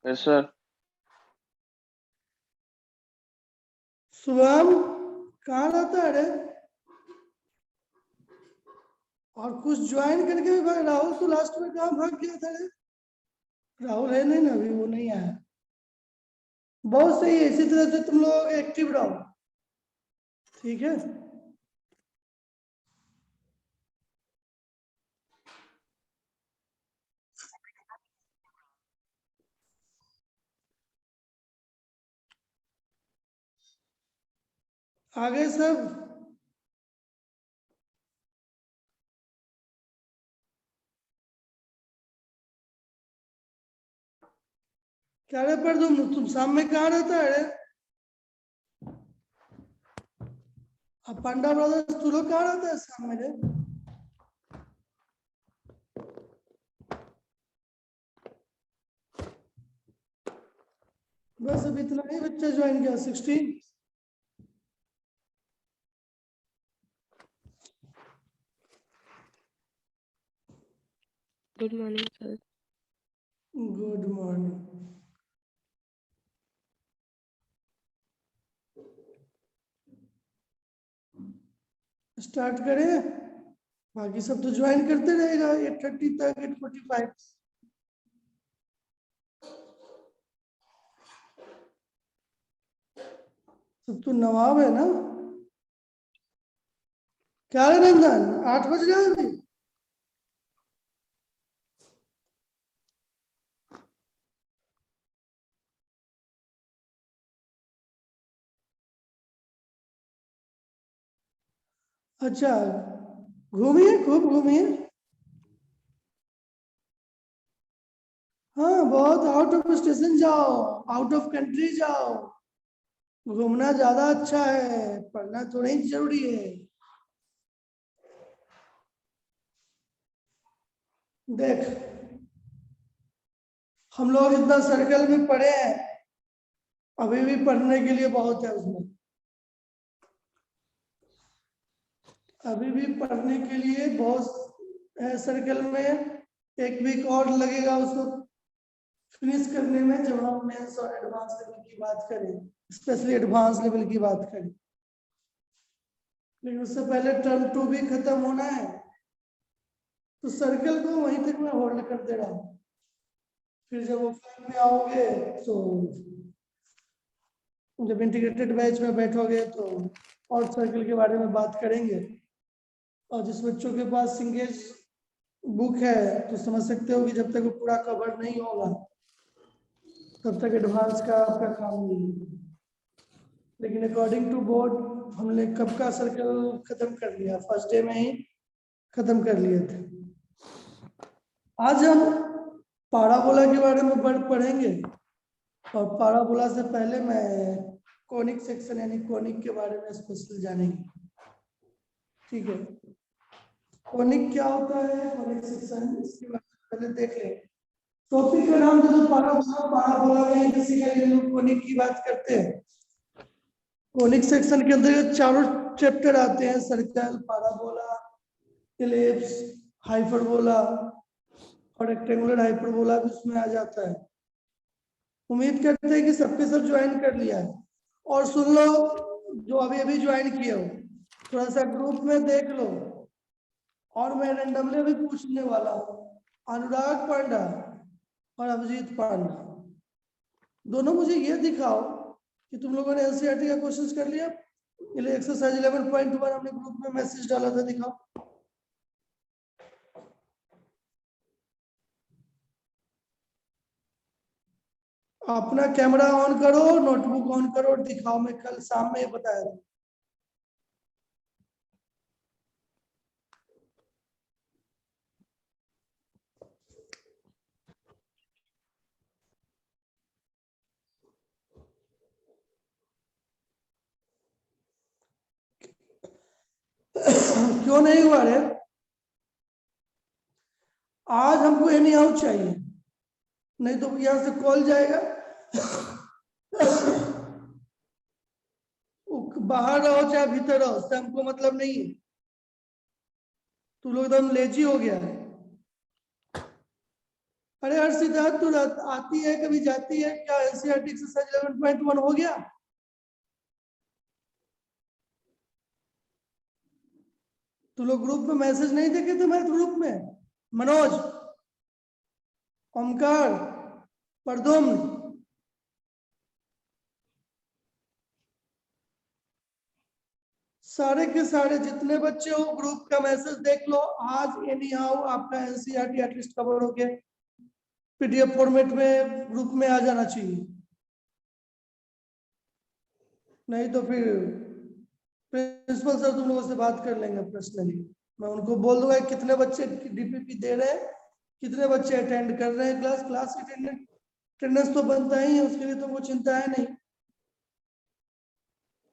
Yes sir. Shubham कहाँ रहता है रे? और कुछ ज्वाइन करके भी भाग। राहुल तू लास्ट में कहाँ भाग गया था रे? राहुल है नहीं ना अभी, वो नहीं आया। बहुत सही है, इसी तरह से तुम लोग एक्टिव रहो, ठीक है। आगे सब क्या रे? पर तुम शाम में कहाँ रहता है रे? अब पांडा ब्रदर्स तू लोग कहाँ रहता है शाम में रे? बस अब इतना ही बच्चा ज्वाइन किया, 16। Good morning sir. Good morning. Start करें? बाकी सब तो ज्वाइन करते रहेगा 8:30 तक, 8:45। सब तो नवाब है ना? क्या है रंजन, 8 बज गए अभी? अच्छा, घूमिए, खूब घूमिए। हाँ, बहुत आउट ऑफ स्टेशन जाओ, आउट ऑफ कंट्री जाओ। घूमना ज्यादा अच्छा है, पढ़ना थोड़ा ही जरूरी है। देख, हम लोग इतना सर्कल में पढ़े हैं, अभी भी पढ़ने के लिए बहुत है उसमें। अभी भी पढ़ने के लिए बहुत है सर्कल में। एक वीक और लगेगा उसको फिनिश करने में, जब हम मेंस और एडवांस लेवल की बात करें, स्पेशली एडवांस लेवल की बात करें। लेकिन उससे पहले टर्म 2 भी खत्म होना है, तो सर्कल को वहीं तक मैं होल्ड कर दे रहा हूँ। फिर जब ऑफलाइन में आओगे, तो जब इंटीग्रेटेड बैच में बैठोगे तो और सर्कल के बारे में बात करेंगे। और जिस बच्चों के पास सिंगेज बुक है तो समझ सकते हो कि जब तक वो पूरा कवर नहीं होगा तब तक एडवांस का आपका काम नहीं है। लेकिन अकॉर्डिंग टू बोर्ड हमने कब का सर्कल खत्म कर लिया, फर्स्ट डे में ही खत्म कर लिए थे। आज हम पाराबोला के बारे में पढ़ेंगे, और पाराबोला से पहले मैं कोनिक सेक्शन यानी कोनिक के बारे में स्पेशल जानेंगे, ठीक है। कोनिक क्या होता है, कोनिक सेक्शन, इसके बारे में पहले देख लें। टॉपिक का नाम जो पाराबोला, पाराबोला में बेसिकली लोग कोनिक की बात करते हैं। कोनिक सेक्शन के अंदर चारों चैप्टर आते हैं, सर्कल, पाराबोला, इलिप्स, हाइपरबोला और रेक्टेंगुलर हाइपरबोला भी उसमें आ जाता है। उम्मीद करते हैं कि सबके सब ज्वाइन कर लिया है। और सुन लो, जो अभी अभी ज्वाइन किए हो, थोड़ा सा ग्रुप में देख लो। और मैं रैंडमली भी पूछने वाला हूँ, अनुराग पांडा और अभिजीत पांडा, दोनों मुझे ये दिखाओ कि तुम लोगों ने एनसीईआरटी का क्वेश्चंस कर लिया। एक्सरसाइज 11.1 हमने ग्रुप में मैसेज डाला था, दिखाओ। अपना कैमरा ऑन करो, नोटबुक ऑन करो और दिखाओ। मैं कल शाम में बताया था। क्यों नहीं हुआ रे? आज हमको एनी आउट चाहिए, नहीं तो यहां से कॉल जाएगा। बाहर रहो चाहे भीतर रहो, उससे हमको मतलब नहीं है। तू लोग एकदम लेजी हो गया है। अरे हर सिद्धार्थ तू आती है कभी जाती है क्या? एनसीईआरटी एक्सरसाइज 11.1 हो गया? तू लोग ग्रुप में मैसेज नहीं देखे थे? मैथ ग्रुप में मनोज, ओमकार, प्रदुम्न, सारे के सारे जितने बच्चे हो ग्रुप का मैसेज देख लो। आज एनी हाउ आपका एनसीईआरटी एटलीस्ट कवर हो गया, पीडीएफ फॉर्मेट में ग्रुप में आ जाना चाहिए। नहीं तो फिर प्रिंसिपल सर तुम लोगों से बात कर लेंगे पर्सनली। मैं उनको बोल दूंगा कितने बच्चे डीपीपी दे रहे हैं, कितने बच्चे अटेंड कर रहे हैं क्लास। क्लास अटेंडेंस तो बनता ही है, उसके लिए तो वो चिंता है नहीं।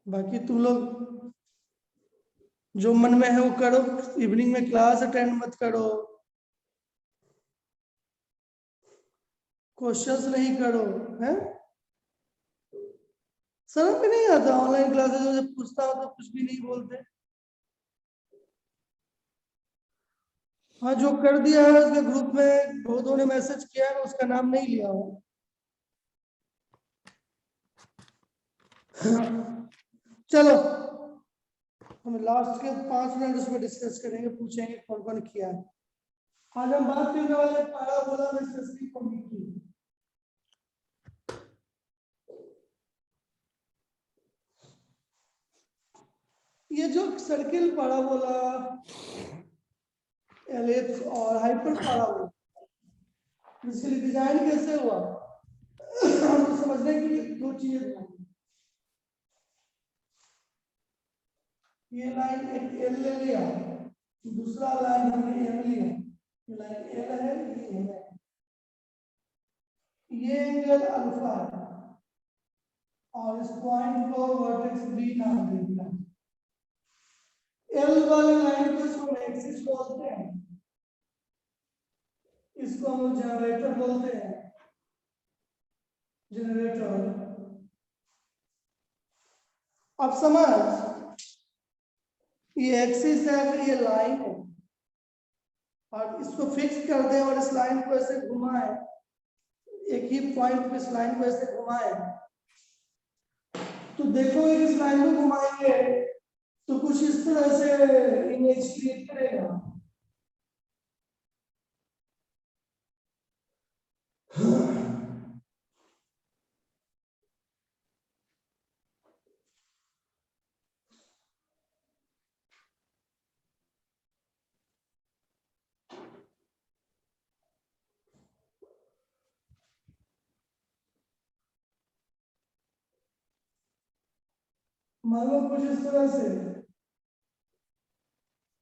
बाकी तुम लोग जो मन में है वो करो। इवनिंग में क्लास अटेंड मत करो, क्वेश्चंस नहीं करो, है? शर्म भी नहीं आता? ऑनलाइन क्लासेस में जब पूछता हो तो कुछ भी नहीं बोलते। हाँ, जो कर दिया है उसके ग्रुप में बहुतों ने मैसेज किया है, उसका नाम नहीं लिया हूँ। चलो हम लास्ट के 5 मिनट उसमें डिस्कस करेंगे, पूछेंगे कौन कौन किया है। आज हम बात करने वाले पैराबोला में स्पेसिफिक कॉमेडी की। ये जो सर्किल पैराबोला, एलिप्स और हाइपर पैराबोला, इसके लिए डिजाइन कैसे हुआ हमको समझने के लिए दो चीजें ध्यान। ये लाइन एक एल ले लिया, दूसरा लाइन हमने एम लिया। ये लाइन एल है, ये एम है। ये एंगल अल्फा है और इस पॉइंट को वर्टेक्स बी नाम दे दिया। एल वाली लाइन को इसको एक्सिस बोलते हैं, इसको हम जनरेटर बोलते हैं, जनरेटर। अब समझ, ये एक्सिस है, फिर ये लाइन है, और इसको फिक्स कर दें और इस लाइन को ऐसे घुमाएं, एक ही पॉइंट पे इस लाइन को ऐसे घुमाएं, तो देखोगे कि इस लाइन को घुमाएंगे तो कुछ इस तरह से इमेज क्रिएट करेगा। मान लो कुछ इस तरह से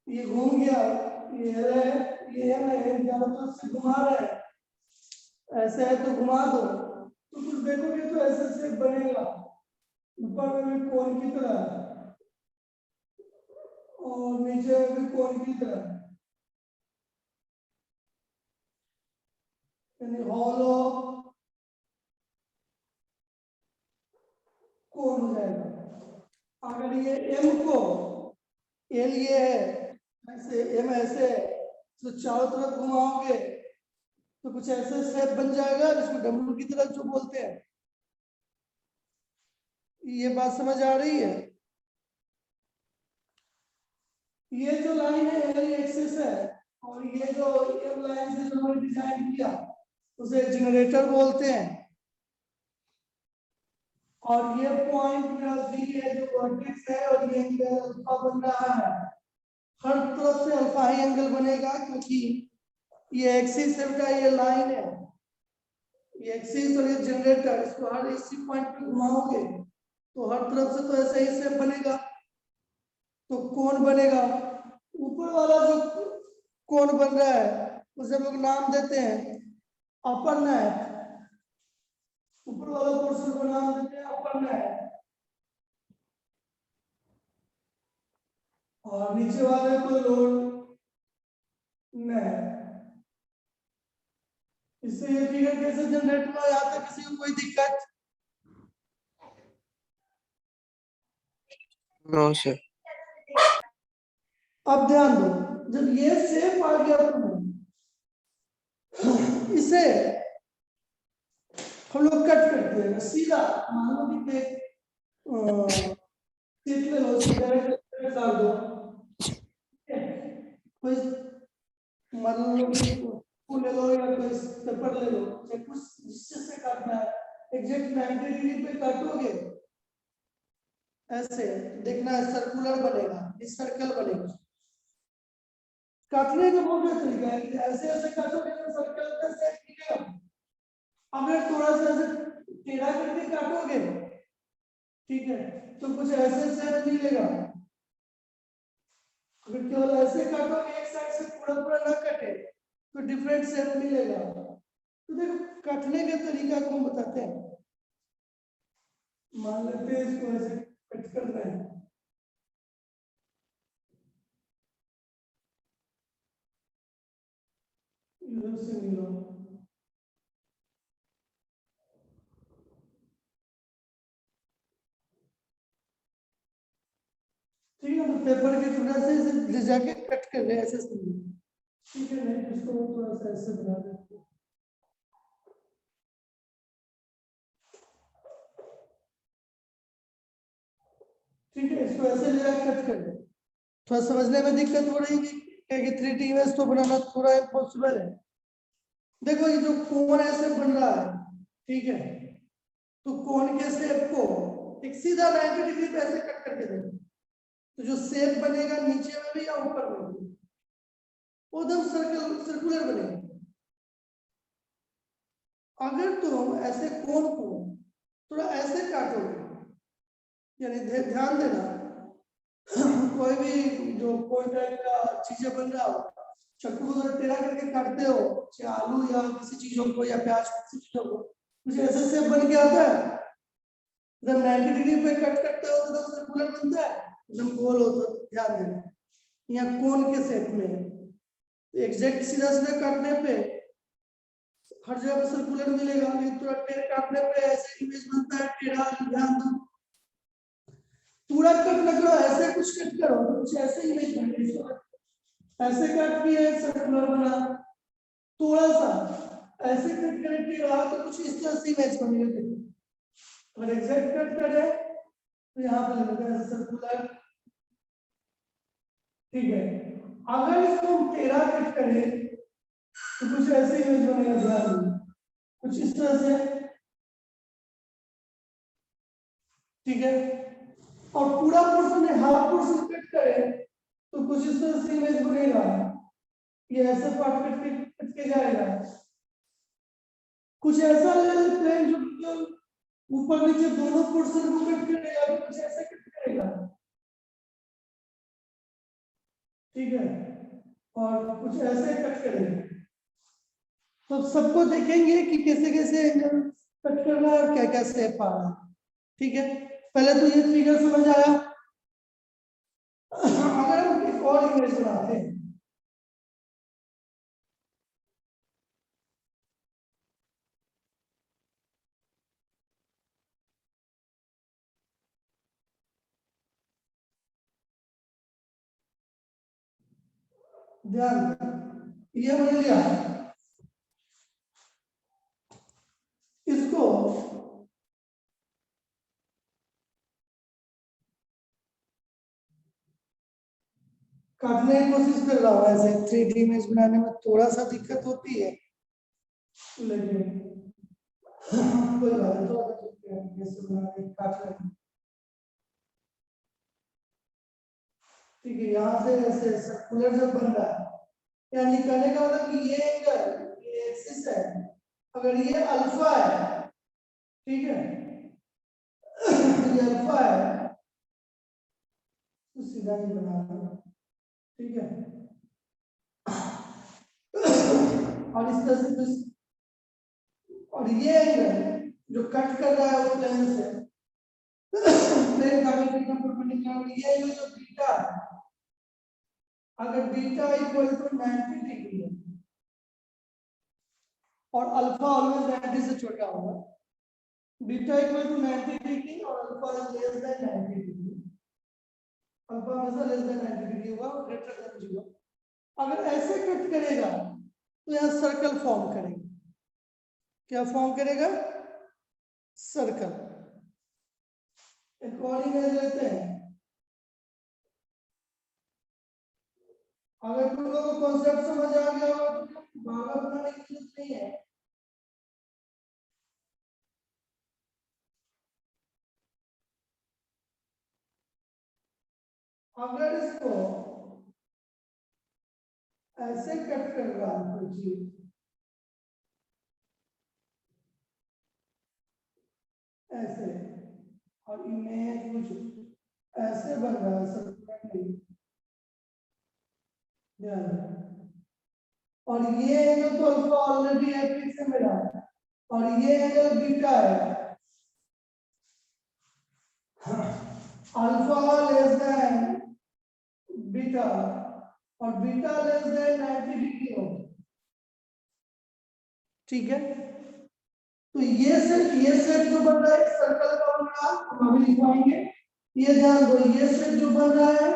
ये घूम गया, ये है, ये है, चारों तरफ से घुमा रहा है, ऐसे है तो घुमा दो, तो कुछ देखोगे तो ऐसे से बनेगा, ऊपर में भी कोन की तरह और नीचे में भी कोन की तरह, यानी हॉलो कोन हो जाएगा। अगर ये एम को, एल ये है ऐसे, एम ऐसे है, तो चारों तरफ घुमाओगे तो कुछ ऐसे शेप बन जाएगा जिसको डब्ल्यू की तरह जो बोलते हैं। ये बात समझ आ रही है? ये जो लाइन है एल एक्सिस है, और ये जो एम लाइन से जो हमने डिजाइन किया उसे जनरेटर बोलते हैं। और ये पॉइंट मेरा बी है जो वर्टेक्स है, और ये एंगल अल्फा बन रहा है। हर तरफ से अल्फा ही एंगल बनेगा क्योंकि ये एक्सिस का ये लाइन है, ये एक्सिस और ये जनरेटर, इसको हर इसी पॉइंट पे घुमाओगे तो हर तरफ से तो ऐसे ही शेप बनेगा, तो कौन बनेगा। ऊपर वाला जो कौन बन रहा है उसे हम लोग नाम देते हैं अपर नेक, ऊपर वाला पोर्शन को नाम देते हैं अपर नेक, और नीचे वाले को लोअर नेक। इससे ये फिगर कैसे जनरेट हुआ, यहाँ तक किसी को कोई दिक्कत? No sir. अब ध्यान दो, जब ये शेप आ गया तुम्हें इसे हम लोग कट करते हैं सीधा, मान लो कि शेप ले लो, उसको डायरेक्ट डाल दो, कोई मान लो कि फूल ले लो या कोई पेपर ले लो, या कुछ जिससे से काटना है, एग्जैक्ट 90 डिग्री पे काटोगे ऐसे, देखना है सर्कुलर बनेगा, इस सर्कल बनेगा। काटने का बहुत अच्छा तरीका है कि ऐसे ऐसे काटोगे तो सर्कल का शेप मिलेगा। अगर थोड़ा सा ऐसे टेढ़ा करके काटोगे, ठीक है, तो कुछ ऐसे शेप मिलेगा। अगर केवल ऐसे काटोगे एक साइड से पूरा पूरा ना कटे तो डिफरेंट शेप मिलेगा। तो देखो काटने के तरीका को हम बताते हैं। मान लेते हैं इसको ऐसे कट कर रहे हैं, इधर से मिलो, ठीक है, तो पेपर के टुकड़ा से इसे ले जाके कट कर रहे हैं ऐसे समझो, ठीक है। नहीं इसको थोड़ा सा ऐसे बना देते हैं, ठीक है, इसको ऐसे ले जाके कट कर रहे हैं। थोड़ा समझने में दिक्कत हो रही है कि 3D इमेज तो बनाना थोड़ा इम्पॉसिबल है। देखो ये जो कोन ऐसे बन रहा है, ठीक है, तो कोन के शेप को एक सीधा 90 डिग्री पे ऐसे कट करके देखो, तो जो शेप बनेगा नीचे में भी या ऊपर में भी वो एकदम सर्कुलर बनेगा। अगर तुम ऐसे कोन को थोड़ा ऐसे काटोगे, यानी ध्यान देना, कोई भी जो कोई टाइप का चीजें बन रहा हो, चाकू को अगर टेढ़ा करके काटते हो, चाहे आलू या किसी चीजों को या प्याज किसी चीजों को, कुछ ऐसे शेप बन के आता है। जब 90 डिग्री पे कट करते हो तो सर्कुलर बनता है, एकदम गोल हो, तो ध्यान देना यहाँ कोन के शेप में है। एग्जैक्ट सीधा सीधा काटने पे हर जगह पे सर्कुलर मिलेगा, लेकिन थोड़ा टेढ़ काटने पे ऐसे इमेज बनता है टेढ़ा, ध्यान दो। पूरा कट न करो, ऐसे कुछ कट करो तो कुछ ऐसे इमेज बनेगी, ऐसे कट किए सर्कुलर बना, थोड़ा सा ऐसे कट करके रहा तो कुछ इस तरह से इमेज बनेगी। देखो अगर एग्जैक्ट कट करे तो यहाँ पे लगता है सर्कुलर, ठीक है। अगर इसको हम टेढ़ा कट करें तो कुछ ऐसे इमेज बनेगा, ध्यान दो, कुछ इस तरह से, ठीक है। और पूरा पोर्शन है, हाफ पोर्शन कट करें तो कुछ इस तरह से इमेज बनेगा, ये ऐसे पार्ट कट के जाएगा। कुछ ऐसा ले लेते हैं जो मतलब ऊपर नीचे दोनों पोर्शन को कट करेगा, तो कुछ ऐसे कट करेगा, ठीक है, और कुछ ऐसे कट करेगा। तो सबको देखेंगे कि कैसे कैसे एंगल कट करना है और क्या क्या स्टेप आ रहा है, ठीक है। पहले तो ये फिगर समझ आया। अगर हम एक और इमेज बनाते हैं, ध्यान ये बन लिया, इसको काटने की कोशिश कर रहा हूँ। ऐसे 3D इमेज बनाने में थोड़ा सा दिक्कत होती है, लेकिन कोई बात नहीं, थोड़ा सा कैसे बनाने काट लेंगे, ठीक है। यहाँ से ऐसे सर्कुलर जब बन रहा है, यानी कहने का मतलब कि ये एंगल, ये एक्सिस है, अगर ये अल्फा है, ठीक है, ये अल्फा है तो सीधा ही बना रहा, ठीक है। और इस तरह से कुछ, और ये एंगल जो कट कर रहा है वो प्लेन से, प्लेन का भी परपेंडिकुलर, ये जो बीटा, अगर बीटा इक्वल टू 90 डिग्री है और अल्फा ऑलवेज 90 से छोटा होगा, बीटा इक्वल टू 90 डिग्री और alpha less than 90 degree, alpha हमेशा लेस देन 90 डिग्री होगा और ग्रेटर देन 0। अगर ऐसे कट करेगा तो यहाँ सर्कल फॉर्म करेंगे। क्या फॉर्म करेगा? सर्कल। एक और इमेज लेते हैं। अगर तुम लोगों को कॉन्सेप्ट समझ आ गया होगा तो भागा बनाने की जरूरत नहीं है। अगर इसको ऐसे कट कर रहा है कोई चीज, ऐसे, और इमेज कुछ ऐसे बन रहा है, सर्कुलर नहीं, ध्यान रखना। और ये एंगल तो अल्फा ऑलरेडी एपिक से मिला है, और ये एंगल बीटा है। अल्फा लेस देन बीटा और बीटा लेस देन 90 डिग्री हो। ठीक है, तो ये सेट जो बन रहा है सर्कल का बन रहा है, हम अभी लिखवाएंगे। ये ध्यान दो, ये सेट जो बन रहा है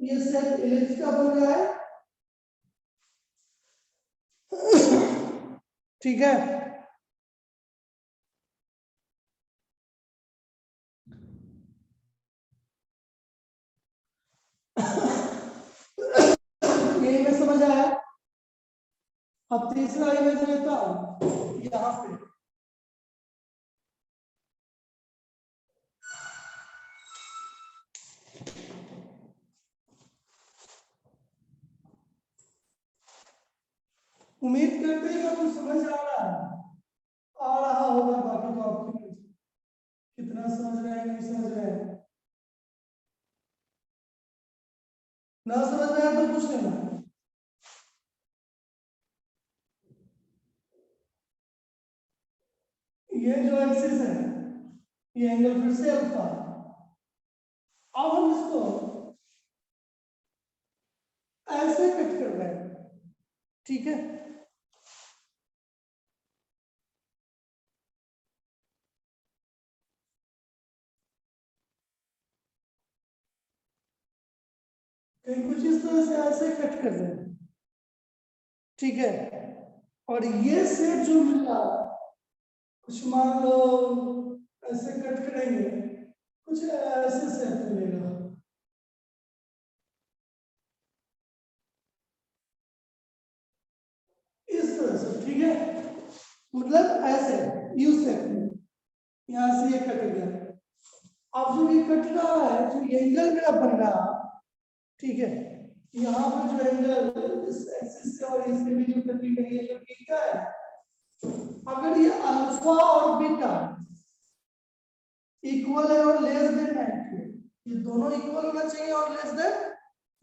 ये सेट एलिप्स का बन रहा है। ठीक है, ये में समझ आया। अब तीसरा इमेज लेता हूं यहाँ पे। उम्मीद करते हैं कि आपको समझ आ रहा होगा। बाकी तो आपकी कितना समझ रहे हैं नहीं समझ रहे हैं, ना समझ रहे हैं तो पूछ लेना। ये जो एक्सिस है ये एंगल फिर से अल्फा। अब हम इसको ऐसे कट कर रहे हैं। ठीक है, कहीं कुछ इस तरह से ऐसे कट कर रहे हैं। ठीक है, और ये सेट जो मिला कुछ मान लो ऐसे कट करेंगे, कुछ ऐसे सेट मिलेगा। इस तरह से, ठीक है, मतलब ऐसे यू सेट में यहां से ये कट गया। अब जो ये कट रहा है जो एंगल मेरा बन रहा, ठीक है, यहाँ पर जो एंगल इस एक्सिस से और इसके बीच में कटिंग है ये जो बीटा है, अगर ये अल्फा और बीटा इक्वल है और लेस देन 90, ये दोनों इक्वल होना चाहिए और लेस देन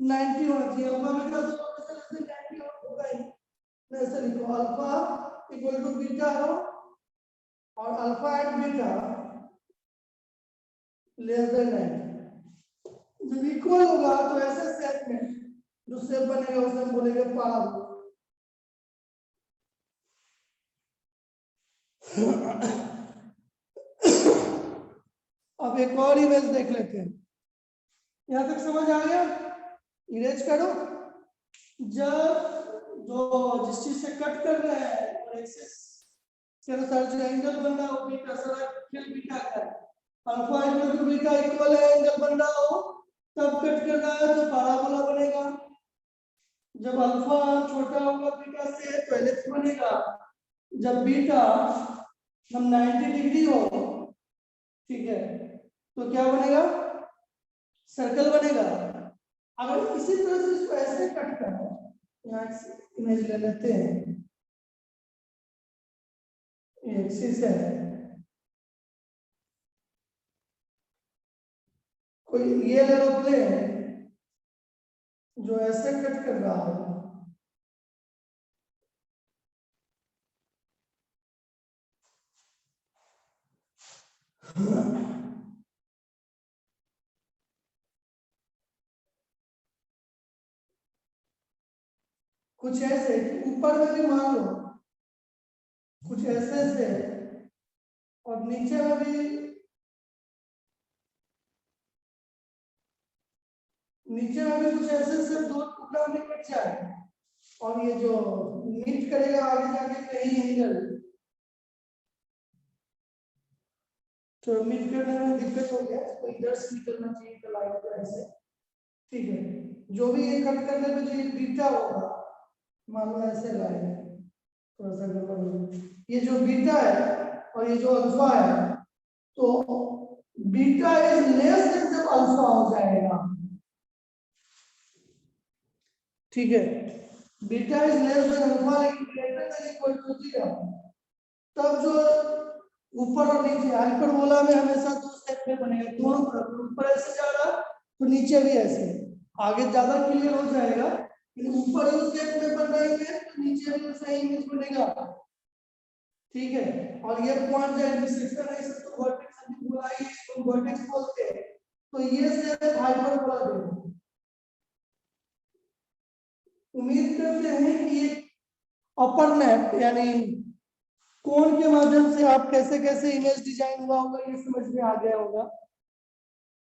90 होना चाहिए। अल्फा बीटा तो लेस देन 90 होगा ही। ऐसे लिखो, अल्फा इक्वल टू बीटा हो और alpha and beta less than 90। जब इक्वल होगा तो ऐसे सेट में जो सेट बनेगा उसे हम बोलेंगे पाराबोला। अब एक और इमेज देख लेते हैं। यहां तक समझ आ गया? इरेज करो। जब जो जिस चीज से कट कर रहे हैं और एक्सिस के अनुसार जो एंगल बन रहा हो बीटा सर्किल बीटा का alpha equal to beta equal है एंगल बन रहा हो तब कट कर रहा है तो पाराबोला बनेगा। जब अल्फा छोटा होगा बीटा से तो एलिप्स बनेगा। जब बीटा हम 90 डिग्री हो, ठीक है, तो क्या बनेगा? सर्कल बनेगा। अगर इसी तरह से इसको ऐसे कट करना, यहाँ इमेज ले लेते हैं, ये एक्सिस है, कोई ये ले लो प्लेन जो ऐसे कट कर रहा हो, कुछ ऐसे ऊपर में भी मान लो कुछ ऐसे से और नीचे में भी, नीचे में भी कुछ ऐसे से दो टुकड़ा में कट जाए और ये जो मीट करेगा आगे जाके कहीं एंगल, तो मीट करने में दिक्कत हो गया तो इधर से निकलना चाहिए तो लाइन को ऐसे, ठीक है। जो भी ये कट करने पे जो ये बीटा होगा, मान लो ऐसे लाइन थोड़ा सा गड़बड़ हो गया। ये जो बीटा है और ये जो अल्फा है, तो बीटा इज लेस देन जब अल्फा हो जाएगा, ठीक है। Beta is less than alpha लेकिन ग्रेटर देन इक्वल टू 0, तब जो ऊपर और नीचे हाइपरबोला में हमेशा दो स्टेप में बनेगा, दोनों तरफ ऊपर ऐसे जा रहा तो नीचे भी ऐसे, आगे ज्यादा क्लियर हो जाएगा। लेकिन ऊपर उस स्टेप में बनाएंगे तो नीचे भी वैसा ही इमेज बनेगा, ठीक है। और ये पॉइंट जो इंटरसेक्शन है इसको वर्टेक्स अभी बोला है, इसको वर्टेक्स बोलते हैं। तो ये से हाइपरबोला देगा। उम्मीद करते हैं कि ये अपर नेप यानी कोण के माध्यम से आप कैसे कैसे इमेज डिजाइन हुआ होगा ये समझ में आ गया होगा।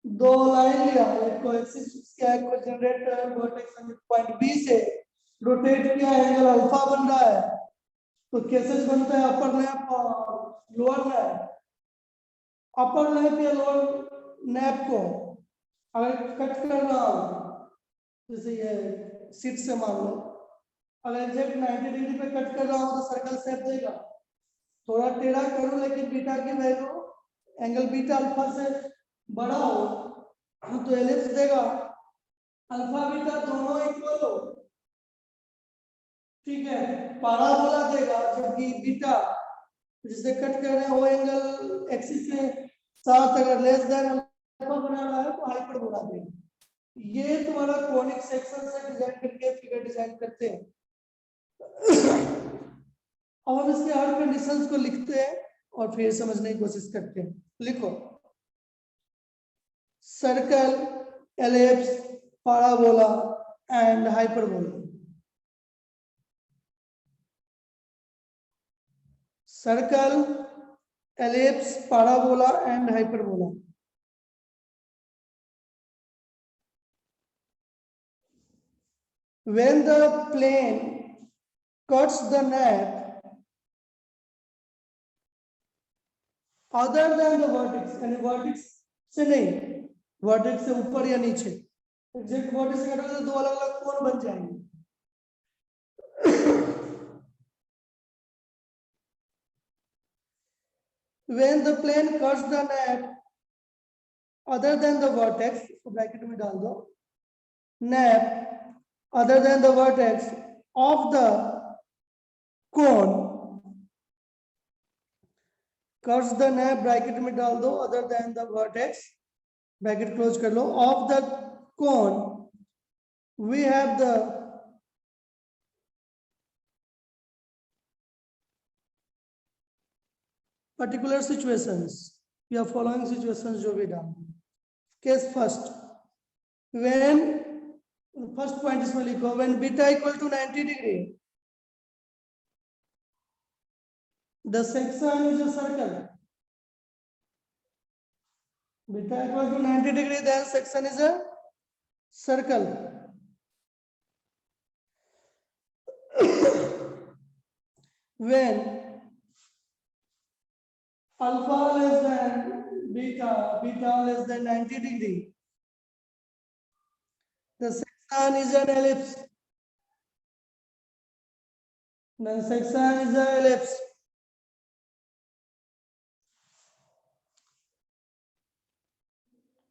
दो लाइन लिया, एक को एक्सिस किया, एक को जनरेटर वर्टेक्स पॉइंट बी से रोटेट किया, एंगल अल्फा बन रहा है, तो कैसे बनता है अपर नैप और लोअर नैप। अपर नैप या लोअर नैप को अगर कट कर रहा हूं, जैसे ये सीट से मान लो, अगर एग्जैक्ट 90 डिग्री पे कट कर रहा हूं तो सर्कल शेप देगा। थोड़ा टेढ़ा करूं लेकिन बीटा की वैल्यू एंगल बीटा अल्फा से बड़ा हो तो एलिप्स देगा, अल्फा बीटा दोनों इक्वल हो, ठीक है, पाराबोला देगा। जबकि बीटा जिसे कट कर रहे हैं वो एंगल एक्सिस से साथ अगर लेस देन अल्फा बना रहा है तो हाइपरबोला देगा। ये तुम्हारा कोनिक सेक्शन से डिजाइन करके फिगर डिजाइन करते हैं। अब हम इसके हर कंडीशंस को लिखते हैं और फिर समझने की कोशिश करते हैं। लिखो circle, ellipse, parabola and hyperbola. Circle, ellipse, parabola and hyperbola. When the plane cuts the nap other than the vertex, यानी वर्टेक्स से नहीं, वर्टेक्स से ऊपर या नीचे, एग्जैक्ट वर्टेक्स से कटोगे तो दो अलग अलग कोण बन जाएंगे। When the plane cuts the nap other than the vertex, तो ब्रैकेट में डाल दो, nap other than the vertex of the cone, cuts the nap bracket में डाल दो, other than the vertex bracket close कर लो, of the cone we have the particular situations या following situations जो भी डाल। Case first, when first point इसमें लिखो, when beta equal to 90 degree the section is a circle, beta equal to 90 degree then section is a circle. When alpha less than beta, beta less than 90 degree, the section is an ellipse, then section is an ellipse.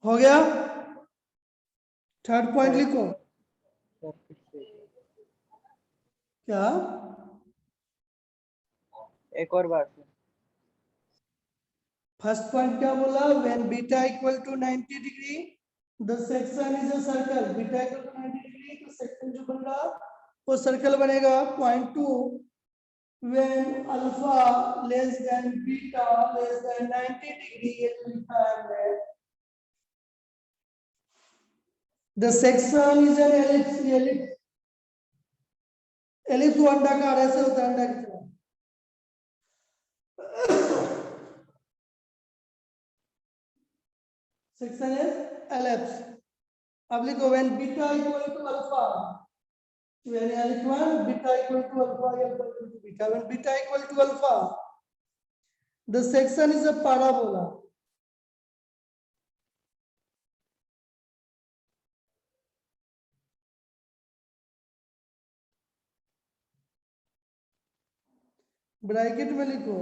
हो गया। Third point लिखो क्या, एक और बार। First point क्या बोला, when beta equal to 90 degree the section is a circle, beta equal to 90 degree तो section जो बन रहा वो सर्कल बनेगा। Point two, when alpha less than beta less than 90 degree ये जो लिखा है हमने, the section is an ellipse, ellipse ellipse वो अंडाकार ऐसे होता है, अंडा की तरह। Section is ellipse। अब लिखो when beta equal to alpha, when यहाँ लिखवा beta equal to alpha, alpha equal to beta. When beta equal to alpha, the section is a parabola. Bracket में लिखो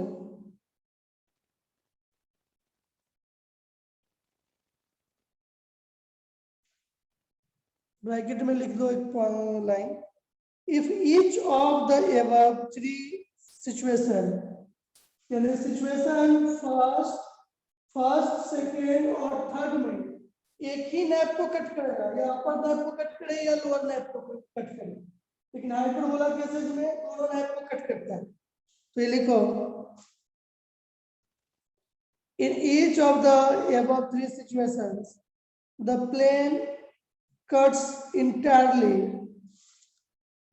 ब्रैकेट में लिख दो एक line if each of the above three situation यानी situation first second और third में एक ही नैप को कट करेगा या अपर नैप को कट करे या लोअर नैप को कट करे लेकिन हाइपरबोला केसेस में दोनों नैप को कट करता है तो ये लिखो in each of the above three situations the plane cuts entirely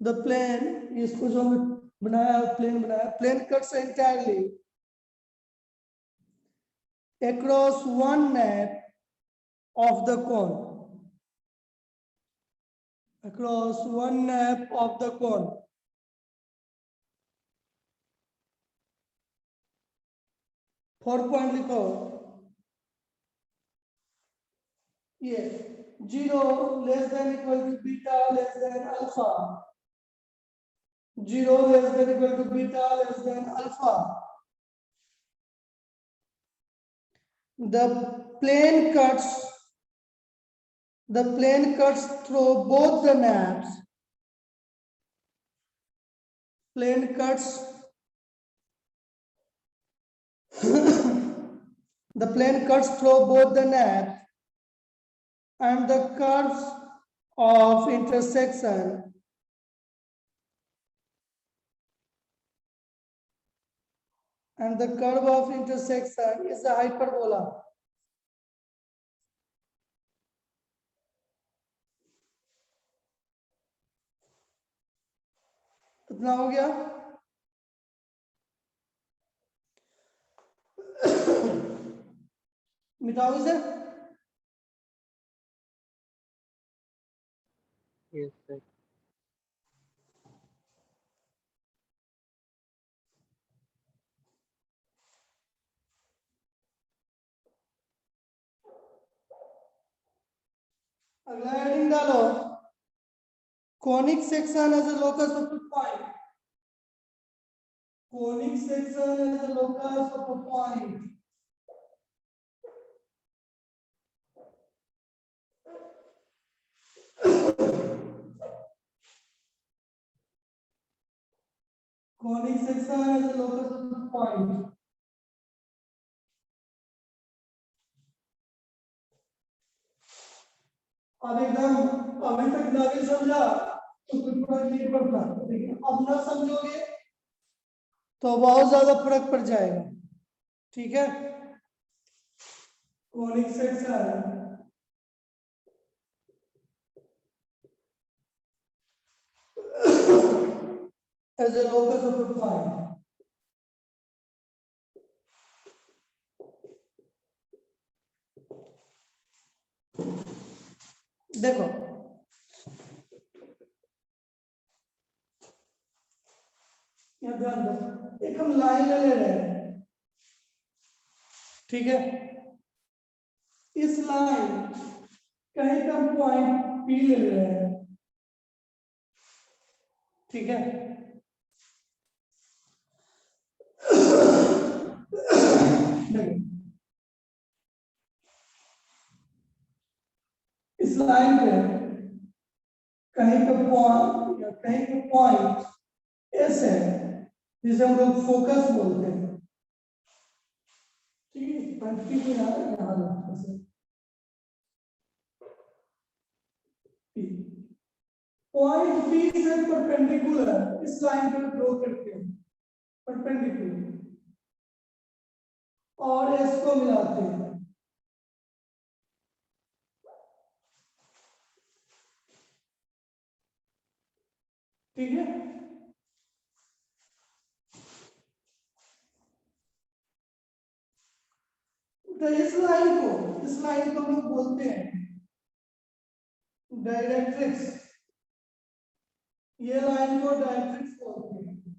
the plane इसको जो बनाया plane cuts entirely across one nap of the cone across one nap of the cone fourth point लिखो ये 0 less than equal to beta less than alpha 0 less than equal to beta less than alpha the plane cuts through both the naps plane cuts the plane cuts through both the naps and the curves of intersection is a hyperbola इतना हो गया मिटाओ इसे Yes, sir. अगला heading डालो conic section as a locus of a point conic section as a locus of a point conic section as a locus of a point अब एकदम अभी तक नहीं समझा तो कोई फर्क नहीं पड़ता लेकिन अब ना समझोगे तो बहुत ज्यादा फर्क पड़ जाएगा ठीक है conic section as a locus of a point देखो यहाँ ध्यान दो एक हम लाइन ले रहे हैं ठीक है इस लाइन कहीं का पॉइंट पी ले रहे हैं ठीक है इस लाइन पे कहीं का पॉइंट या कहीं का पॉइंट एस है जिसे हम लोग फोकस बोलते हैं ठीक है पंक्ति को यहाँ पॉइंट पी से परपेंडिकुलर इस लाइन पर ड्रॉ करते हैं परपेंडिकुलर और एस को मिलाते हैं ठीक है तो इस लाइन को हम लोग बोलते हैं डायरेक्ट्रिक्स ये लाइन को डायरेक्ट्रिक्स बोलते हैं।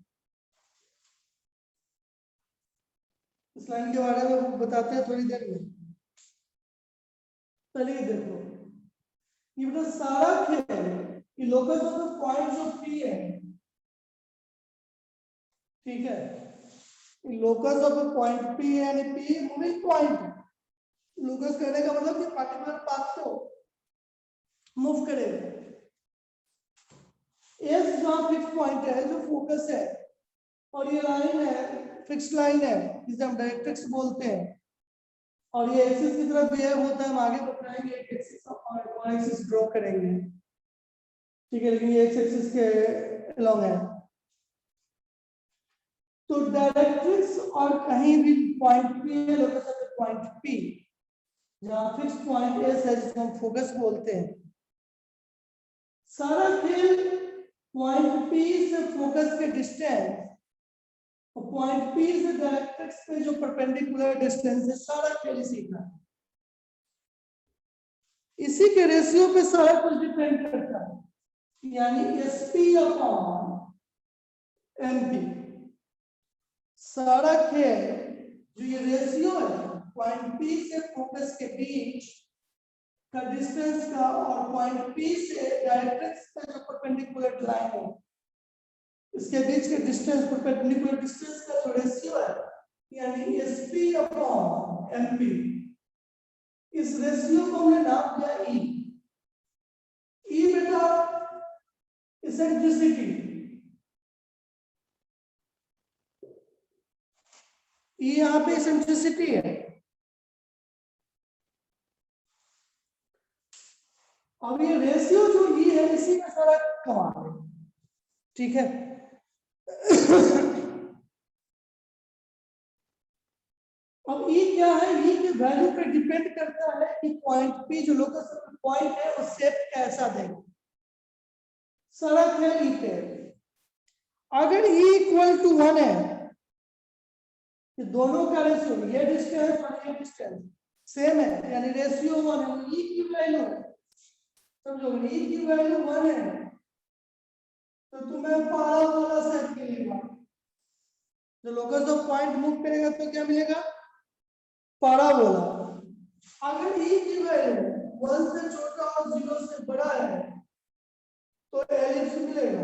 इस लाइन के बारे में बताते हैं थोड़ी देर में। पहले ये देखो, ये बेटा सारा खेल कि locus of the points of P है, ठीक है। Locus of the point P है यानी पी मूविंग पॉइंट। लोकस कहने का मतलब कि पार्टिकुलर पाथ को मूव करेगा। एस जहां फिक्स पॉइंट है जो फोकस है, और ये लाइन है फिक्स लाइन है जिसे हम डायरेक्ट्रिक्स बोलते हैं, और ये एक्सिस की तरफ बिहेव होता है। हम आगे बताएंगे एक एक्सिस और y एक्सिस ड्रॉ करेंगे, ठीक है, लेकिन ये एक्स एक्सिस के अलोंग है। तो डायरेक्ट्रिक्स और कहीं भी पॉइंट पी है, लोकस ऑफ पॉइंट पी, जहां फिक्स पॉइंट एस है जिसको हम फोकस बोलते हैं। सारा खेल पॉइंट पी से फोकस के डिस्टेंस और पॉइंट पी से डायरेक्ट्रिक्स पे जो परपेंडिकुलर डिस्टेंस है, सारा खेल इसी का। इसी के रेशियो पे सारा कुछ डिपेंड करता है, यानी एसपी अपॉन एमपी। सारा खेल जो ये रेशियो है पॉइंट पी से फोकस के बीच का डिस्टेंस का और पॉइंट पी से डायरेक्ट्रिक्स का जो परपेंडिकुलर लाइन है इसके बीच के डिस्टेंस, परपेंडिकुलर डिस्टेंस का जो रेशियो है यानी एसपी अपॉन एमपी, इस रेशियो को हमने नाम दिया ई। ई बेटा इसेंट्रिसिटी, ई यहाँ पे इसेंट्रिसिटी है। अब ये रेशियो जो ई है इसी में सारा कमाल है, ठीक है। अब ई क्या है, ई के वैल्यू पे डिपेंड करता है कि पॉइंट पी जो लोकस ऑफ पॉइंट है वो शेप कैसा देगा। सारा खेल ई पे। अगर ई इक्वल टू 1 है तो दोनों का रेशियो, ये डिस्टेंस और ये डिस्टेंस सेम है यानी रेशियो 1 है। ई की वैल्यू समझो, ई की वैल्यू 1 है तो तुम्हें पाराबोला सेट मिलेगा। जो लोकस ऑफ पॉइंट मूव करेगा तो क्या मिलेगा, पाराबोला। अगर ई की वैल्यू 1 से छोटा और 0 से बड़ा है तो एलिप्स मिलेगा।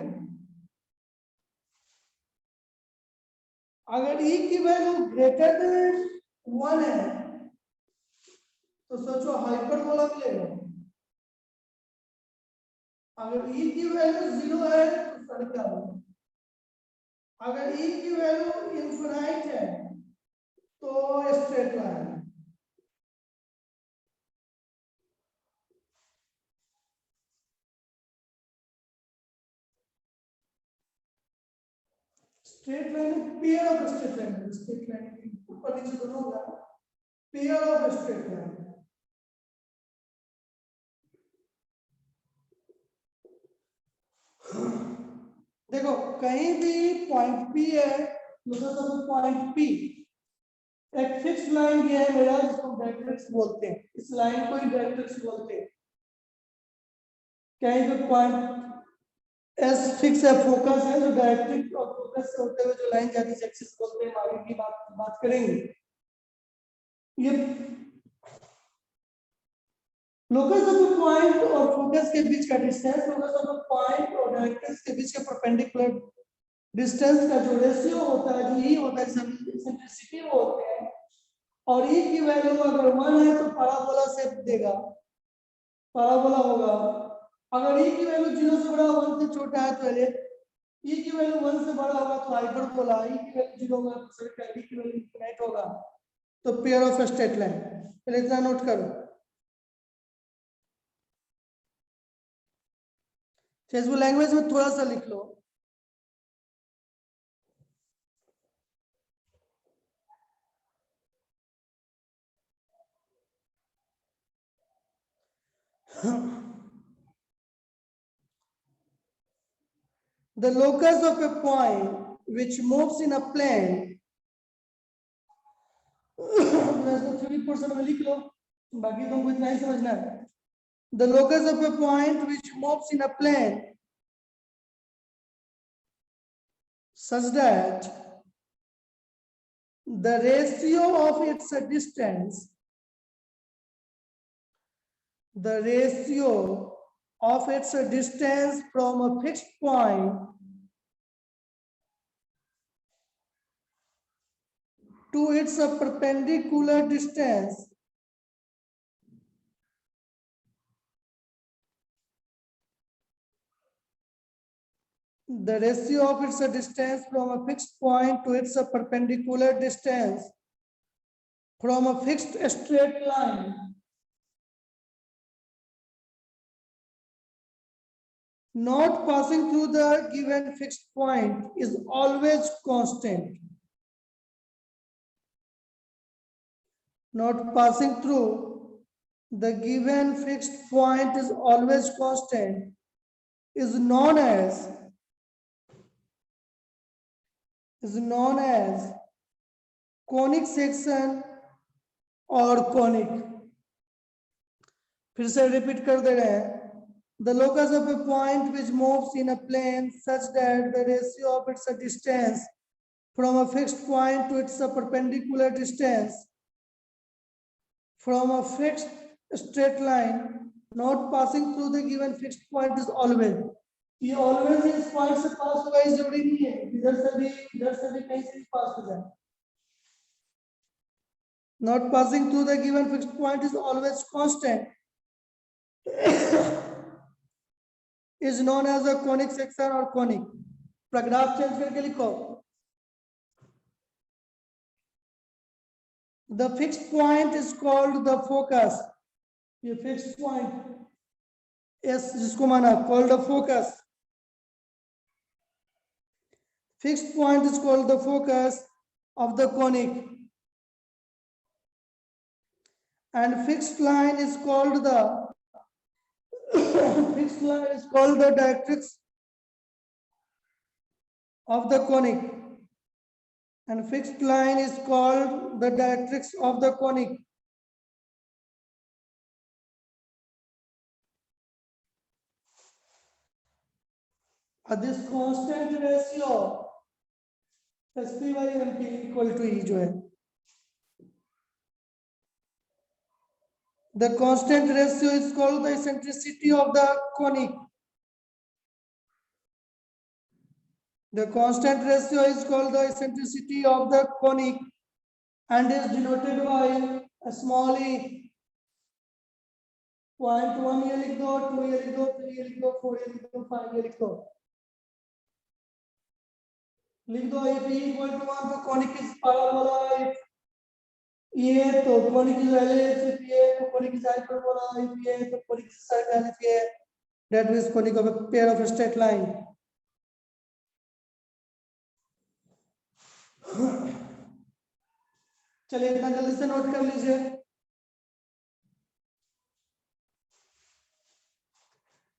अगर ई की वैल्यू ग्रेटर देन 1 है तो सोचो हाइपरबोला मिलेगा। अगर ई की वैल्यू 0 है तो सर्कल। अगर ई की वैल्यू इनफिनाइट है तो straight line. Straight line pair of straight line, straight line ऊपर नीचे दोनों होगा, पेयर ऑफ स्ट्रेट लाइन। देखो कहीं भी पॉइंट पी है, लोकस ऑफ पॉइंट पी, एक फिक्स लाइन ये है मेरा जिसको डायरेक्ट्रिक्स बोलते हैं। इस लाइन को ही डायरेक्ट्रिक्स बोलते हैं। कहीं पे पॉइंट एस फिक्स है, फोकस है, जो डायरेक्ट्रिक्स और फोकस से होते हुए जो लाइन जाती है एक्सिस बोलते हैं। आगे की बात करेंगे। ये लोकस ऑफ पॉइंट और फोकस के बीच का डिस्टेंस, लोकस ऑफ पॉइंट और डायरेक्ट्रिक्स के बीच के परपेंडिकुलर डिस्टेंस का जो रेशियो होता है, जो ई होता है, इसेंट्रिसिटी वो होते हैं। और ई की वैल्यू अगर 1 है तो पाराबोला शेप देगा, पाराबोला होगा। अगर ई की वैल्यू 0 से बड़ा 1 से छोटा है तो ई की वैल्यू 1 से बड़ा होगा तो हाइपरबोला। ई की वैल्यू 0 होगा तो सर्कल। ई की वैल्यू इनफिनिट होगा तो पेयर ऑफ स्ट्रेट लाइन। पहले इतना नोट करो। फेसबुक लैंग्वेज में थोड़ा सा लिख लो। The locus of a point which moves in a plane, three person में लिख लो, बाकी तुमको इतना ही समझना है। The locus of a point which moves in a plane such that the ratio of its distance, the ratio of its distance from a fixed point to its perpendicular distance the ratio of its distance from a fixed point to its perpendicular distance from a fixed straight line not passing through the given fixed point is always constant. Not passing through the given fixed point is always constant is known as conic section or conic. फिर से repeat कर दे रहे हैं. The locus of a point which moves in a plane such that the ratio of its distance from a fixed point to its perpendicular distance from a fixed straight line not passing through the given fixed point is always. ये always इस point से पास होगा इस जरूरी नहीं है, इधर से भी कहीं से भी पास हो जाए. Not passing through the given fixed point is always constant. is known as a conic section or conic. Paragraph change करके लिखो. The fixed point is called the focus. ये fixed point S जिसको माना called the focus. Fixed point is called the focus of the conic, and fixed line is called the fixed line is called the directrix of the conic, and fixed line is called the directrix of the conic. This constant ratio SP/MP equal to E जो है. The constant ratio is called the eccentricity of the conic. The constant ratio is called the eccentricity of the conic and is denoted by a small e. 0.1 ये लिख दो, 2 ये लिख दो, 3 ये लिख दो, 4 ये लिख दो, 5 ये लिख दो. लिख दो if e equal to 1 तो conic is parabola, if ये तो conic is LHS, if ये तो conic is hyperbola, if ये तो conic is circle, if ये that means conic of a pair of a straight line. चलिए इतना जल्दी से नोट कर लीजिए.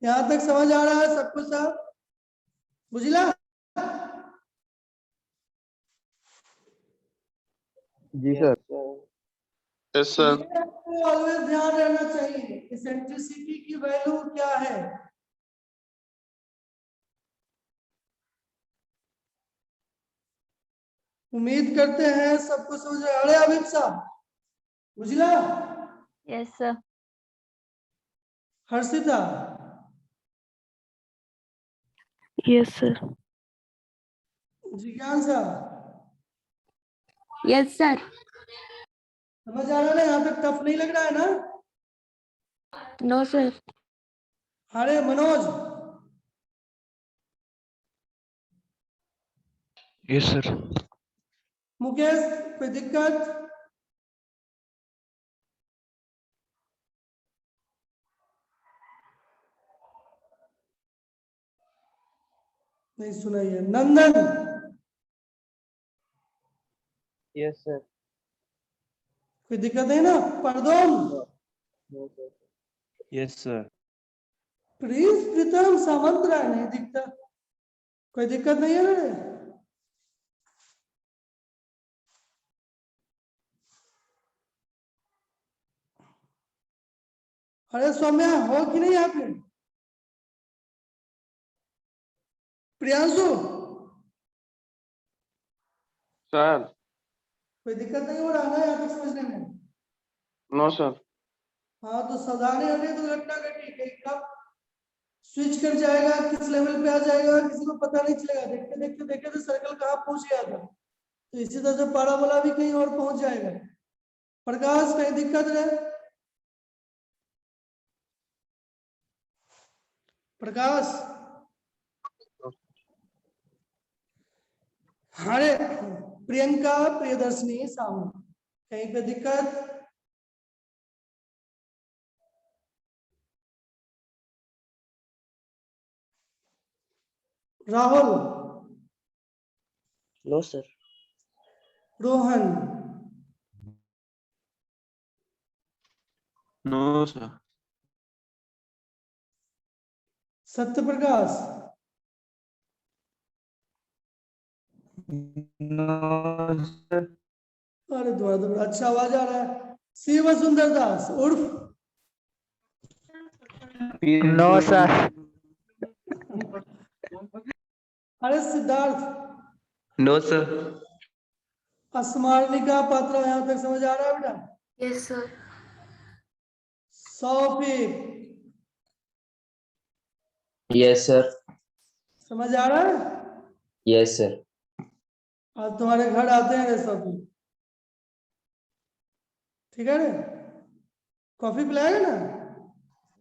यहां तक समझ आ रहा है सबको सब? बुझला? जी सर. Yes sir. आपको ऑलवेज ध्यान रहना चाहिए इसेंट्रिसिटी की वैल्यू क्या है. उम्मीद करते हैं सबको समझ आ रहा है. अभी साहब बुझला? Yes sir. Harshita? Yes sir. जिज्ञासा? Yes sir. समझ आ रहा है ना? यहाँ पे टफ नहीं लग रहा है ना? No sir. अरे मनोज? Yes sir. मुकेश कोई दिक्कत? नहीं सुनाइए. नंदन? Yes sir. कोई दिक्कत है ना? परदोम? Yes sir. Please Pritam Sawant Rai नहीं दिखता. कोई दिक्कत नहीं है ना? अरे सौम्या हो कि नहीं यहाँ पे? प्रियांशु? सर कोई दिक्कत नहीं हो रहा ना यहाँ तक समझने में? No sir. हाँ तो सावधानी होनी तो घटना घटी कहीं कब स्विच कर जाएगा, किस लेवल पे आ जाएगा किसी को पता नहीं चलेगा। देखते देखते देखते सर्कल कहाँ पहुंच गया था। तो इसी तरह से पाराबोला भी कहीं और पहुंच जाएगा। प्रकाश कहीं दिक्कत रहे? प्रकाश अरे प्रियंका प्रियदर्शनी साहू कहीं पे दिक्कत? Rahul, no sir. Rohan, no sir. Satya Prakash, no sir. अरे दोबारा अच्छा आवाज आ रहा है। शिव सुंदर दास उर्फ नो सर। अरे सिद्धार्थ, नो सर। अस्मार्निका पात्रा यहाँ तक समझ आ रहा है बेटा? Yes, sir. Shafiq yes sir. समझ आ रहा है? Yes sir. आज तुम्हारे घर आते हैं रे सौफिक, ठीक है रे? कॉफी पिलाएगा ना?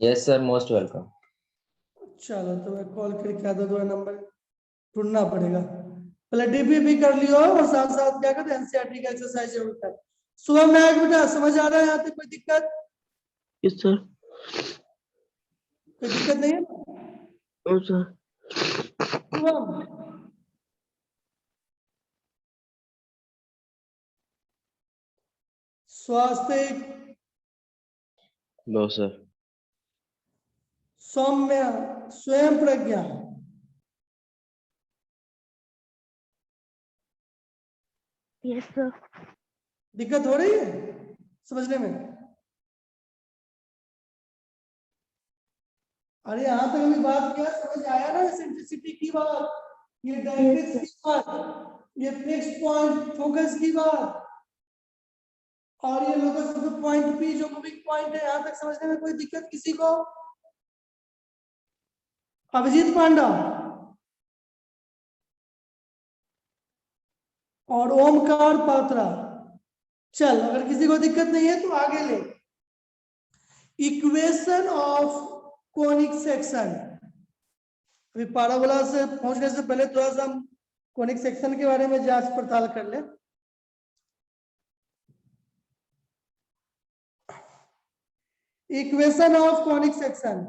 Yes sir, most welcome. चलो तो मैं कॉल करके आता हूँ, नंबर ढूंढना पड़ेगा। पहले डीपी भी कर लियो और साथ साथ क्या करते हैं एनसीईआरटी का एक्सरसाइज जरूर कर। शुभम नायक बेटा समझ आ रहा है यहाँ तक? कोई दिक्कत? Yes sir. कोई दिक्कत नहीं है? No sir. शुभम स्वास्थ्य, नो सर। सौम्य, स्वयं प्रज्ञा, Yes, sir. दिक्कत हो रही है समझने में? अरे यहाँ तक अभी बात किया, समझ आया ना? सेंट्रिसिटी की बात, ये डायरेक्ट्रिक्स की बात, ये फिक्स्ड पॉइंट फोकस की बात, और ये लोकस ऑफ पॉइंट पी जो मूविंग पॉइंट है। यहाँ तक समझने में कोई दिक्कत किसी को? अभिजीत पांडा और ओमकार पात्रा। चल अगर किसी को दिक्कत नहीं है तो आगे ले। इक्वेशन ऑफ कोनिक सेक्शन, अभी पाराबोला से पहुंचने से पहले थोड़ा सा हम कोनिक सेक्शन के बारे में जांच पड़ताल कर ले। इक्वेशन ऑफ कोनिक सेक्शन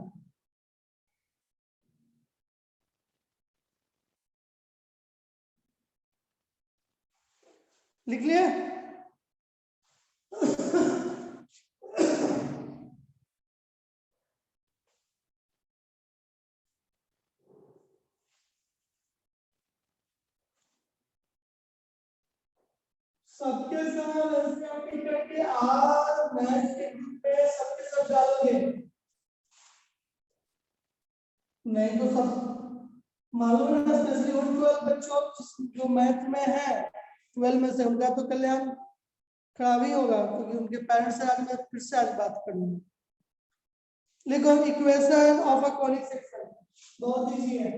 लिख लिए? सबके साथ एनसीईआरटी करके आज मैथ के ग्रुप पे सबके सब डालोगे, नहीं तो सब मालूम है ना, स्पेशली उन 12 बच्चों जो मैथ में है 12 में से, उनका तो कल्याण खराब ही होगा क्योंकि उनके पेरेंट्स से आज मैं फिर से आज बात करूंगा। लिखो equation of a conic section, बहुत इजी है।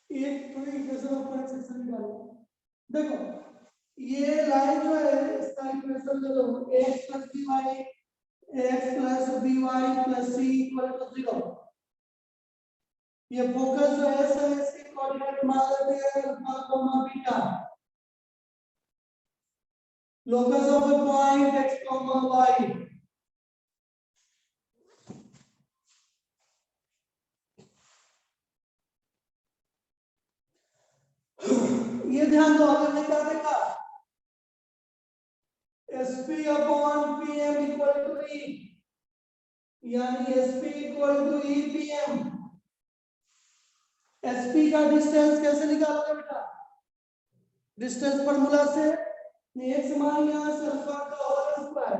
एक तो इक्वेशन ऑफ कोनिक सेक्शन निकालो। देखो ये लाइन जो है इसका इक्वेशन ले लो, x + by x + by + c = 0। ये फोकस जो है सर इसके कोऑर्डिनेट मान लेते हैं alpha, beta. Locus of the point x, y। ये ध्यान दो, हमने क्या देखा? SP/PM = E, यानी SP = EPM। SP का डिस्टेंस कैसे निकालोगे बेटा? डिस्टेंस फार्मूला से x मान यहाँ से अल्फा का whole square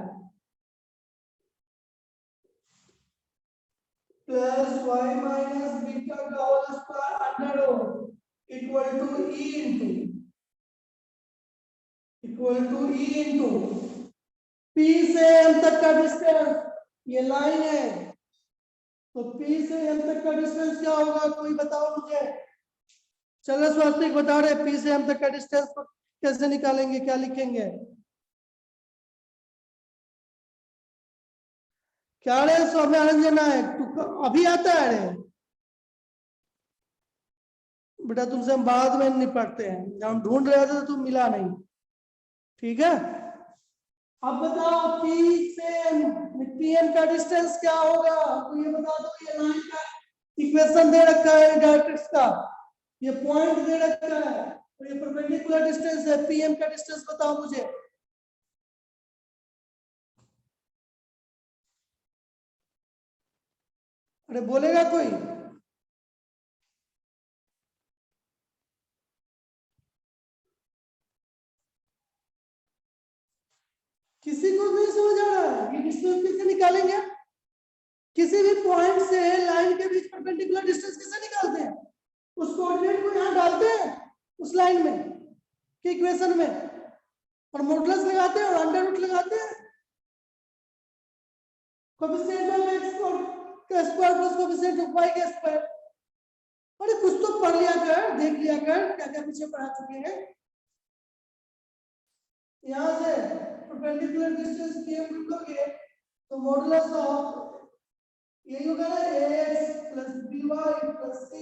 plus y minus beta का whole square under root equal to e into P से M तक का डिस्टेंस, ये लाइन है, तो P से M तक का डिस्टेंस क्या होगा, कोई बताओ मुझे। चलो स्वास्तिक बता रहे, P से M तक का डिस्टेंस कैसे निकालेंगे, क्या लिखेंगे, क्या रे सौम्यारंजन नायक, अभी आता है रे बेटा, तुमसे हम बाद में निपटते हैं, जब हम ढूंढ रहे थे तो तुम मिला नहीं, ठीक है। अब बताओ P से PM का डिस्टेंस क्या होगा, तो ये बता दो, ये लाइन का इक्वेशन दे रखा है डायरेक्ट्रिक्स का, ये पॉइंट दे रखा है, तो ये परपेंडिकुलर डिस्टेंस है, PM का डिस्टेंस बताओ मुझे। अरे बोलेगा कोई, किसी को नहीं समझ आ रहा है, ये डिस्टेंस कैसे निकालेंगे, किसी भी पॉइंट से लाइन के बीच परपेंडिकुलर डिस्टेंस कैसे निकालते हैं, उस कोऑर्डिनेट को यहां डालते हैं उस लाइन में कि इक्वेशन में, और मॉडुलस लगाते हैं और अंडर रूट लगाते हैं, कोएफिशिएंट ऑफ x का square plus coefficient of y का स्क्वायर। अरे कुछ तो पढ़ लिया कर, देख लिया कर, क्या क्या पीछे पढ़ा चुके हैं। यहां से परपेंडिकुलर डिस्टेंस PM लिखोगे तो मॉडुलस ऑफ यही होगा ना, ax plus by plus c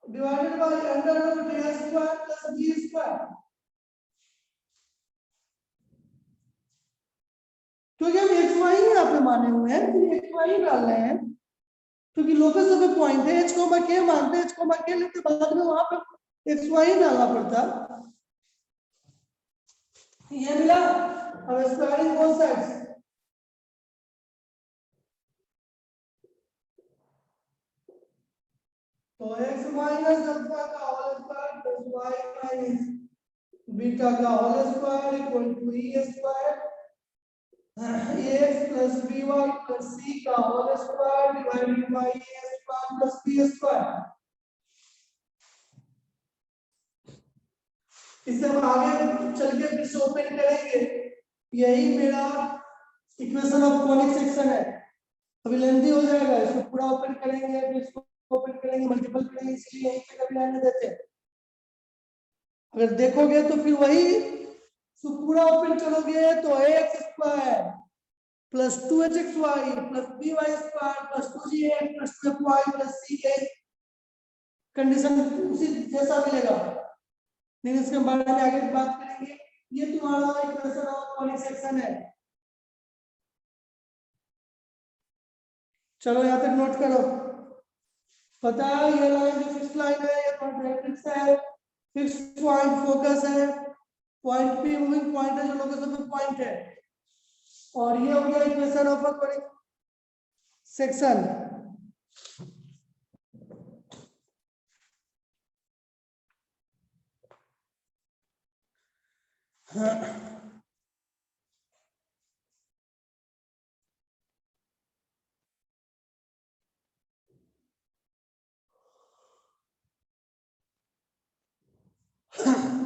divided by under root a square plus b square, क्योंकि हम xy यहाँ पे माने हुए हैं, तो xy डाल रहे हैं, क्योंकि लोकस ऑफ ए पॉइंट है, h k मानते हैं, h k लेते बाद में वहां पर xy डालना पड़ता, ये मिला। अब स्क्वायरिंग बोथ साइड्स, तो x माइनस अल्फा का whole square plus y minus beta का whole square equal to e square ax plus by plus c का whole square divided by a square plus b square. इसे हम आगे चल के फिर से ओपन करेंगे, यही मेरा इक्वेशन ऑफ कॉनिक सेक्शन है, अभी लेंथी हो जाएगा, इसको पूरा ओपन करेंगे, फिर इसको ओपन करेंगे, मल्टीपल करेंगे, इसलिए यहीं पे कभी रहने देते हैं। अगर देखोगे तो फिर वही, इसको पूरा ओपन करोगे तो ax square plus 2hxy plus by square plus 2gx plus 2fy plus c condition उसी जैसा मिलेगा, लेकिन इसके बारे में आगे बात करेंगे। ये तुम्हारा इक्वेशन ऑफ कॉनिक सेक्शन है, चलो यहाँ तक नोट करो। पता है ये लाइन जो फिक्स लाइन है, ये डायरेक्ट्रिक्स है, फिक्स पॉइंट फोकस है, पॉइंट P मूविंग पॉइंट है जो लोकस ऑफ पॉइंट है, और ये हो गया equation of a conic section.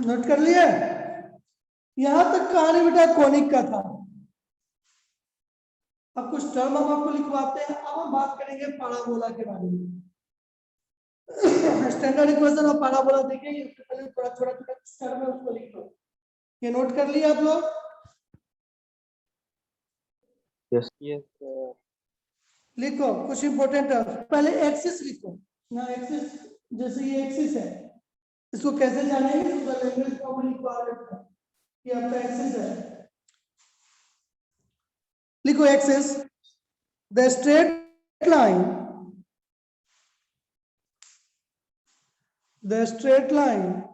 Note कर लिए, यहां तक कहानी बेटा कॉनिक का था। अब कुछ टर्म हम आपको लिखवाते हैं, अब हम बात करेंगे पैराबोला के बारे में। स्टैंडर्ड इक्वेशन ऑफ पैराबोला देखेंगे, उससे पहले थोड़ा थोड़ा टर्म है उसको लिख लो। ये नोट कर लिया आप लोग? Yes sir. लिखो कुछ इंपॉर्टेंट टर्म, पहले एक्सिस लिखो ना, एक्सिस जैसे ये एक्सिस है, इसको कैसे जानेंगे, तो लैंग्वेज कॉमन इक्वालिटी है, ये आपका एक्सिस है। लिखो axis, the straight line, the straight line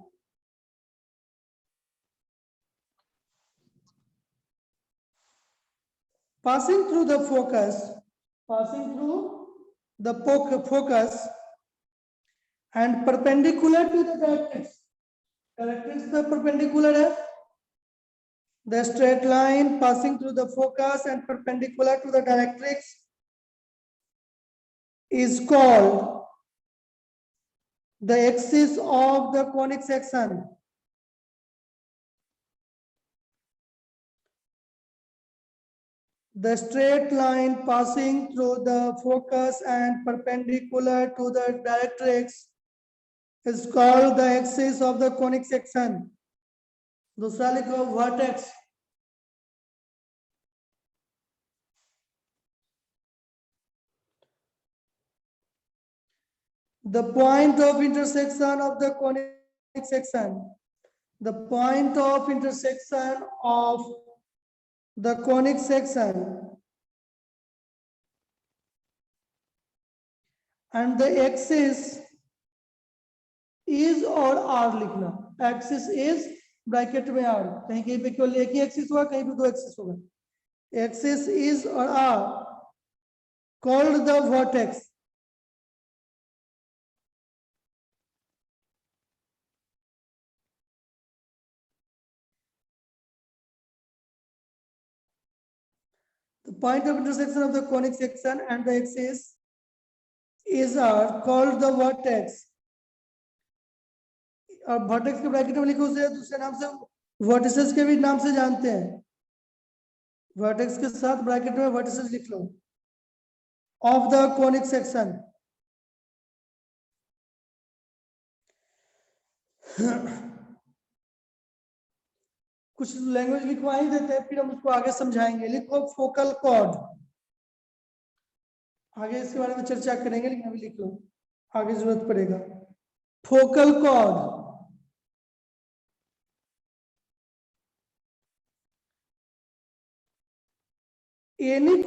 passing through the focus, and perpendicular to the directrix, directrix पे perpendicular है, The straight line passing through the focus and perpendicular to the directrix is called the axis of the conic section. The straight line passing through the focus and perpendicular to the directrix is called the axis of the conic section. दूसरा लिखो vertex. The point of intersection of the conic section. The point of intersection of the conic section and the axis is or are लिखना. Axis is bracket में are, कहीं कहीं पे केवल एक ही axis होगा, कहीं पे दो एक्सिस होगा. Axis is or are called the vertex. The point of intersection of the conic section and the axis is are called the vertex. और वर्टेक्स के ब्रैकेट में लिखो उसे दूसरे नाम से वर्टिसेस के भी नाम से जानते हैं. वर्टेक्स के साथ ब्रैकेट में वर्टिसेस लिख लो ऑफ द कॉनिक सेक्शन. कुछ लैंग्वेज लिखवा ही देते हैं, फिर हम उसको आगे समझाएंगे. लिखो फोकल कॉर्ड. आगे इसके बारे में चर्चा करेंगे, लेकिन अभी लिख लो, आगे जरूरत पड़ेगा. Focal cord. Any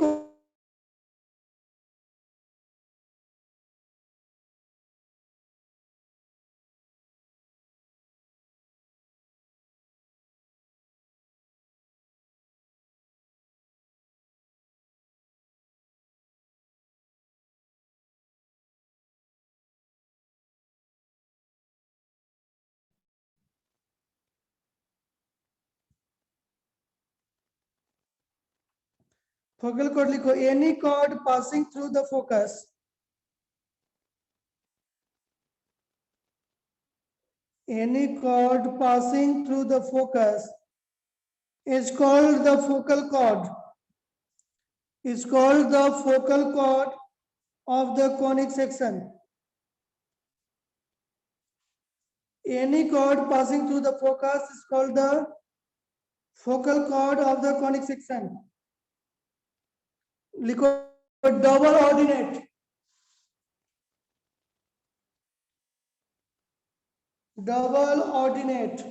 focal chord लिखो. Any chord passing through the focus. Any chord passing through the focus is called the focal chord. Is called the focal chord of the conic section. Any chord passing through the focus is called the focal chord of the conic section. लिखो double ordinate. Double ordinate.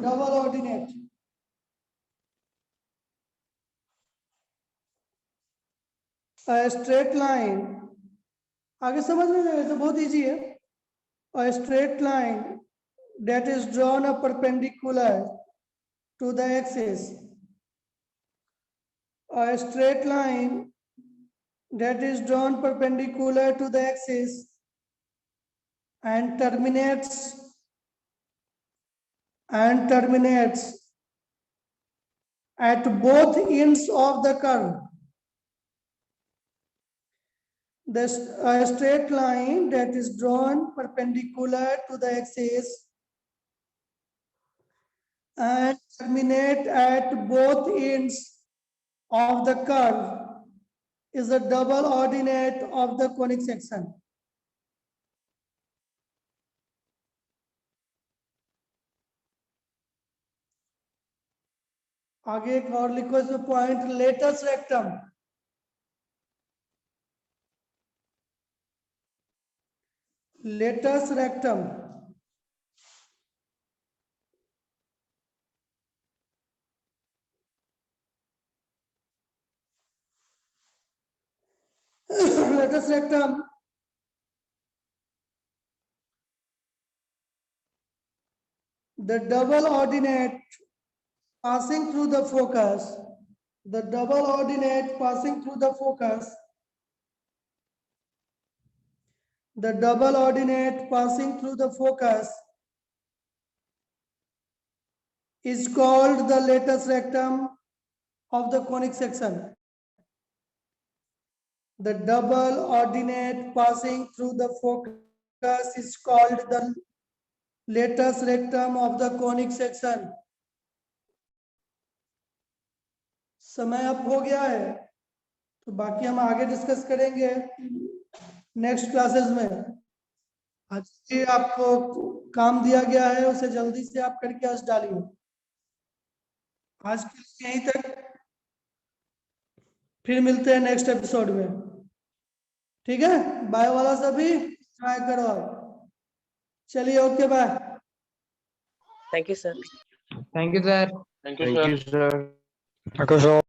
Double ordinate. A straight line. आगे समझ में आएगा, तो बहुत easy है. A straight line that is drawn a perpendicular to the axis. A straight line that is drawn perpendicular to the axis and terminates at both ends of the curve. A straight line that is drawn perpendicular to the axis and terminate at both ends of the curve is a double ordinate of the conic section. आगे एक और लिखो इसमें point. Latus rectum. Latus rectum. Latus rectum the double ordinate passing through the focus. The double ordinate passing through the focus The double ordinate passing through the focus is called the latus rectum of the conic section. The double ordinate passing through the focus is called the latus rectum of the conic section. समय अब हो गया है, तो बाकी हम आगे discuss करेंगे नेक्स्ट क्लासेस में। आज ये आपको काम दिया गया है, उसे जल्दी से आप करके आज डालिए। आज के लिए यहीं तक, फिर मिलते हैं नेक्स्ट एपिसोड में। ठीक है, बाय वाला सभी ट्राई करो आप। चलिए, okay, bye. Thank you, sir. Thank you, sir. Thank you, sir. Thank you, sir.